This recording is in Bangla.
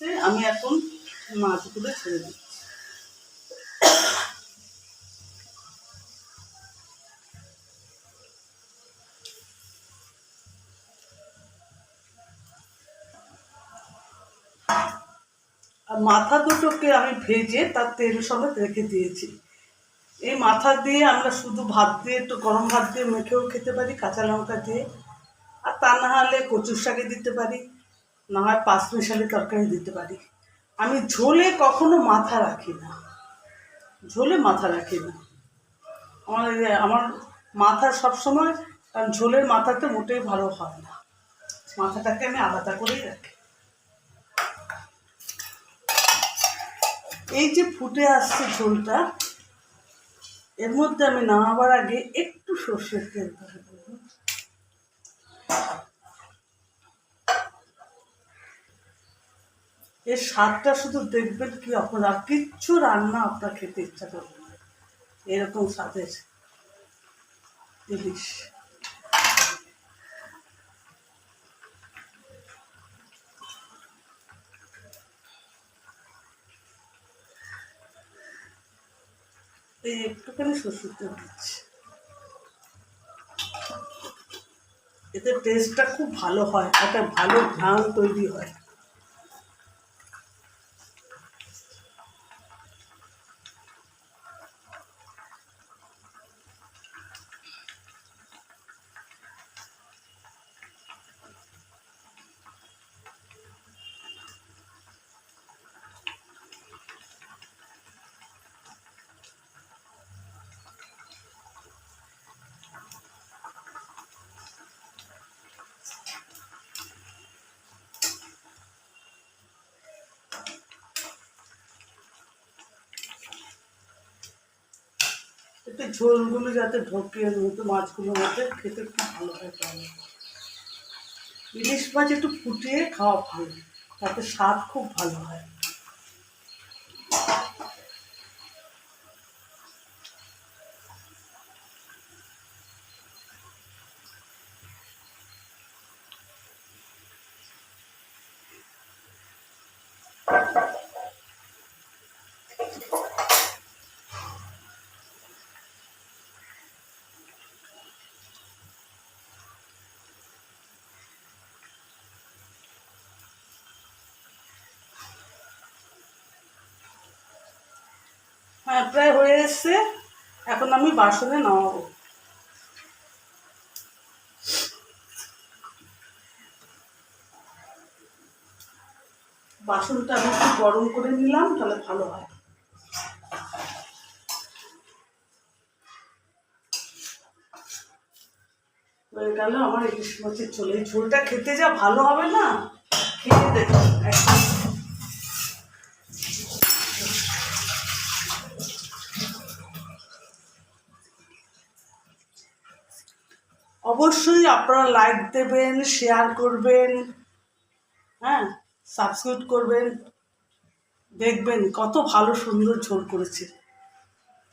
আমি এখন মাছগুলো ছেড়ে দিচ্ছি। আর মাথা দুটোকে আমি ভেজে তার তেল সমেত রেখে দিয়েছি। এই মাথা দিয়ে আমরা শুধু ভাত দিয়ে, একটু গরম ভাত দিয়ে মেখেও খেতে পারি কাঁচা লঙ্কা দিয়ে, আর তা না হলে কচুর শাকে দিতে পারি, না হয় পাঁচমিশালি তরকারি দিতে পারি। আমি ঝোলে কখনো মাথা রাখি না, ঝোলে মাথা রাখি না। আমার মাথা সবসময়, কারণ ঝোলের মাথাতে মোটেই ভালো হয় না, মাথাটাকে আমি আলাদা করেই রাখি। এই যে ফুটে আসছে ঝোলটা, এর মধ্যে আমি নামাবার আগে একটু সর্ষের তেল দেবো। এর স্বাদটা শুধু দেখবেন কি আপনার, আর কিচ্ছু রান্না আপনার খেতে ইচ্ছা করবে না, এরকম স্বাদের ইলিশ। এই একটুখানি সর্ষের তেল দিচ্ছি, এতে টেস্টটা খুব ভালো হয়, একটা ভালো ঘ্রাণ তৈরি হয়। একটু ঝোলগুলো যাতে ঢোকে এর মতো মাছগুলোর মধ্যে, খেতে খুব ভালো হয়। তাহলে ইলিশ মাছ একটু ফুটিয়ে খাওয়া ভালো, তাতে স্বাদ খুব ভালো হয়। হ্যাঁ, প্রায় হয়ে এসছে, এখন আমি বাসনে নামাবো। বাসনটা আমি একটু গরম করে নিলাম, তাহলে ভালো হয়। হয়ে গেল আমার ইলিশ মাছের ঝোল। এই ঝোলটা খেতে যা ভালো হবে না, খেয়ে দেখো একদম। অবশ্যই আপনারা লাইক দেবেন, শেয়ার করবেন, হ্যাঁ, সাবস্ক্রাইব করবেন। দেখবেন কত ভালো সুন্দর ঝোল করেছে।